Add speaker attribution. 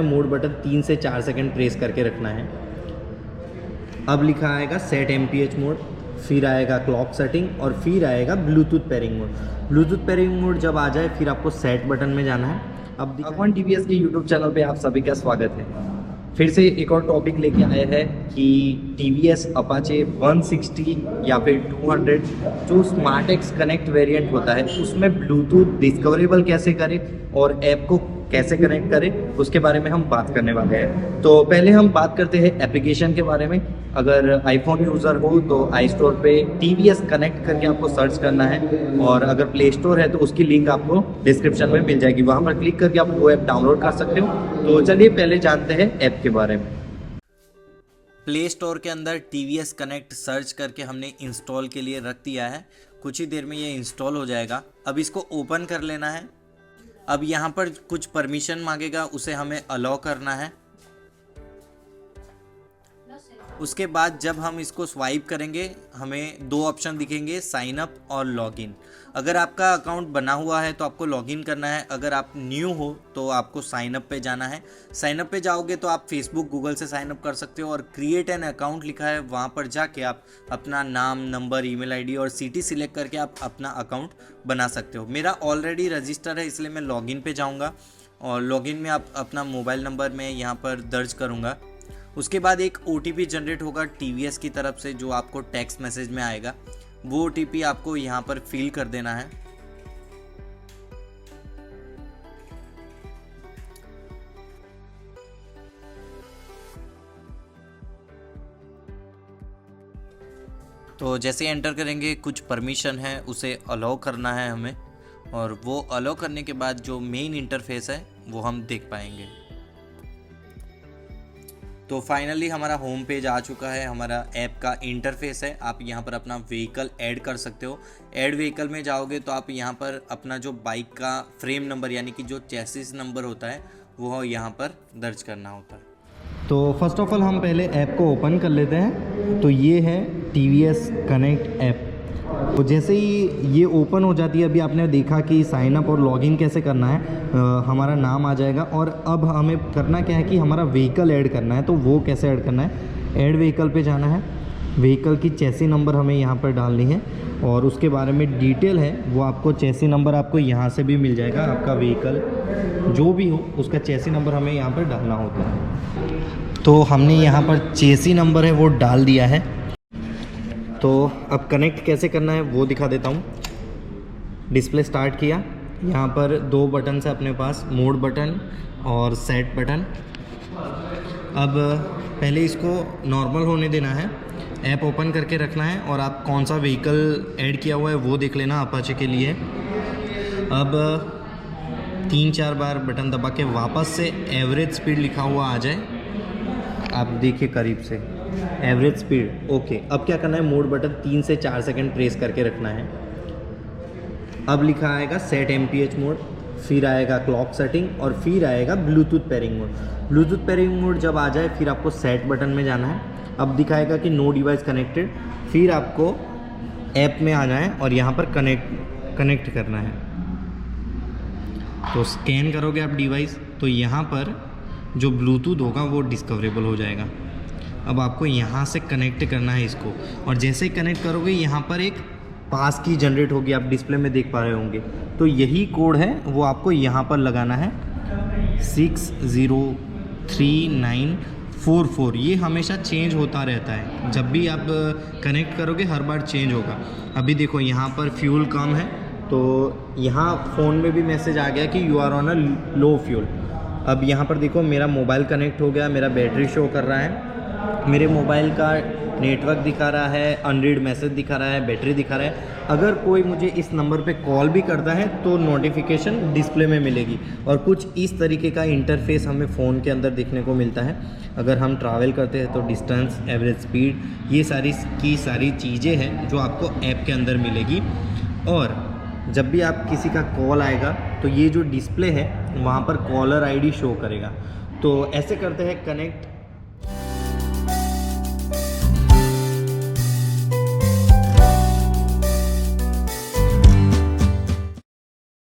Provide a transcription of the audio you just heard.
Speaker 1: Mode button 3 से 4 second press करके रखना है। अब लिखा आएगा सेट MPH मोड, फिर आएगा क्लॉक सेटिंग और फिर आएगा Bluetooth pairing mode. Bluetooth pairing mode जब आ जाए फिर आपको सेट बटन में जाना है। अब
Speaker 2: अकॉन TVS के यूट्यूब चैनल पे आप सभी का स्वागत है। फिर से एक और टॉपिक लेके आए हैं कि TVS अपाचे 160 या फिर 200 जो स्मार्ट एक्स कनेक्ट वेरिएंट होता है उसमें ब्लूटूथ डिस्कवरेबल कैसे करें और ऐप को कैसे कनेक्ट करें उसके बारे में हम बात करने वाले हैं। तो पहले हम बात करते हैं एप्लीकेशन के बारे में। अगर आईफोन यूज़र हो तो आई स्टोर पे TVS कनेक्ट करके आपको सर्च करना है और अगर प्ले स्टोर है तो उसकी लिंक आपको डिस्क्रिप्शन में मिल जाएगी, वहाँ पर क्लिक करके आप वो ऐप डाउनलोड कर सकते हो। तो चलिए पहले जानते हैं ऐप के बारे में।
Speaker 3: प्ले स्टोर के अंदर TVS कनेक्ट सर्च करके हमने इंस्टॉल के लिए रख दिया है। कुछ ही देर में ये इंस्टॉल हो जाएगा। अब इसको ओपन कर लेना है। अब यहाँ पर कुछ परमिशन मांगेगा, उसे हमें अलाउ करना है। उसके बाद जब हम इसको स्वाइप करेंगे हमें दो ऑप्शन दिखेंगे, साइन अप और लॉगिन। अगर आपका अकाउंट बना हुआ है तो आपको लॉगिन करना है, अगर आप न्यू हो तो आपको साइन अप पे जाना है। साइन अप पे जाओगे तो आप फेसबुक गूगल से साइन अप कर सकते हो और क्रिएट एन अकाउंट लिखा है, वहाँ पर जाके आप अपना नाम, नंबर, ईमेल आईडी और सिटी सिलेक्ट करके आप अपना अकाउंट बना सकते हो। मेरा ऑलरेडी रजिस्टर है इसलिए मैं लॉगिन पे जाऊँगा और लॉगिन में आप अपना मोबाइल नंबर मैं यहाँ पर दर्ज करूँगा। उसके बाद एक OTP जनरेट होगा TVS की तरफ से जो आपको टेक्स्ट मैसेज में आएगा। वो OTP आपको यहाँ पर फिल कर देना है। तो जैसे एंटर करेंगे कुछ परमिशन है उसे अलाउ करना है हमें, और वो अलाउ करने के बाद जो मेन इंटरफेस है वो हम देख पाएंगे। तो फाइनली हमारा होम पेज आ चुका है, हमारा ऐप का इंटरफेस है। आप यहाँ पर अपना व्हीकल ऐड कर सकते हो। ऐड व्हीकल में जाओगे तो आप यहाँ पर अपना जो बाइक का फ्रेम नंबर यानी कि जो चेसिस नंबर होता है वो यहाँ पर दर्ज करना होता है।
Speaker 1: तो फर्स्ट ऑफ ऑल हम पहले ऐप को ओपन कर लेते हैं। तो ये है TVS कनेक्ट ऐप। तो जैसे ही ये ओपन हो जाती है, अभी आपने देखा कि साइन अप और लॉगिन कैसे करना है, हमारा नाम आ जाएगा। और अब हमें करना क्या है कि हमारा व्हीकल ऐड करना है। तो वो कैसे ऐड करना है, ऐड व्हीकल पे जाना है। व्हीकल की चेसी नंबर हमें यहाँ पर डालनी है और उसके बारे में डिटेल है वो आपको चेसी नंबर आपको यहाँ से भी मिल जाएगा। आपका व्हीकल जो भी हो उसका चेसी नंबर हमें यहाँ पर डालना होता है। तो हमने यहाँ पर चेसी नंबर है वो डाल दिया है। तो अब कनेक्ट कैसे करना है वो दिखा देता हूँ। डिस्प्ले स्टार्ट किया, यहाँ पर दो बटन है अपने पास, मोड बटन और सेट बटन। अब पहले इसको नॉर्मल होने देना है, ऐप ओपन करके रखना है और आप कौन सा व्हीकल ऐड किया हुआ है वो देख लेना अपाचे के लिए। अब 3-4 बार बटन दबा के वापस से एवरेज स्पीड लिखा हुआ आ जाए, आप देखिए करीब से एवरेज स्पीड। ओके, अब क्या करना है, मोड बटन 3 से 4 सेकंड प्रेस करके रखना है। अब लिखा आएगा सेट MPH मोड, फिर आएगा क्लॉक सेटिंग और फिर आएगा Bluetooth pairing mode. Bluetooth pairing mode जब आ जाए फिर आपको सेट बटन में जाना है। अब दिखाएगा कि नो डिवाइस कनेक्टेड, फिर आपको ऐप में आना है और यहाँ पर कनेक्ट करना है। तो स्कैन करोगे आप डिवाइस तो यहाँ पर जो ब्लूटूथ होगा वो डिस्कवरेबल हो जाएगा। अब आपको यहाँ से कनेक्ट करना है इसको, और जैसे ही कनेक्ट करोगे यहाँ पर एक पास की जनरेट होगी, आप डिस्प्ले में देख पा रहे होंगे। तो यही कोड है वो आपको यहाँ पर लगाना है 603944। ये हमेशा चेंज होता रहता है, जब भी आप कनेक्ट करोगे हर बार चेंज होगा। अभी देखो यहाँ पर फ्यूल कम है तो यहाँ फ़ोन में भी मैसेज आ गया कि you are on a low fuel. अब यहाँ पर देखो मेरा मोबाइल कनेक्ट हो गया, मेरा बैटरी शो कर रहा है, मेरे मोबाइल का नेटवर्क दिखा रहा है, अनरीड मैसेज दिखा रहा है, बैटरी दिखा रहा है। अगर कोई मुझे इस नंबर पे कॉल भी करता है तो नोटिफिकेशन डिस्प्ले में मिलेगी। और कुछ इस तरीके का इंटरफेस हमें फ़ोन के अंदर देखने को मिलता है। अगर हम ट्रैवल करते हैं तो डिस्टेंस, एवरेज स्पीड, ये सारी चीज़ें हैं जो आपको ऐप के अंदर मिलेगी। और जब भी आप किसी का कॉल आएगा तो ये जो डिस्प्ले है वहाँ पर कॉलर ID शो करेगा। तो ऐसे करते हैं कनेक्ट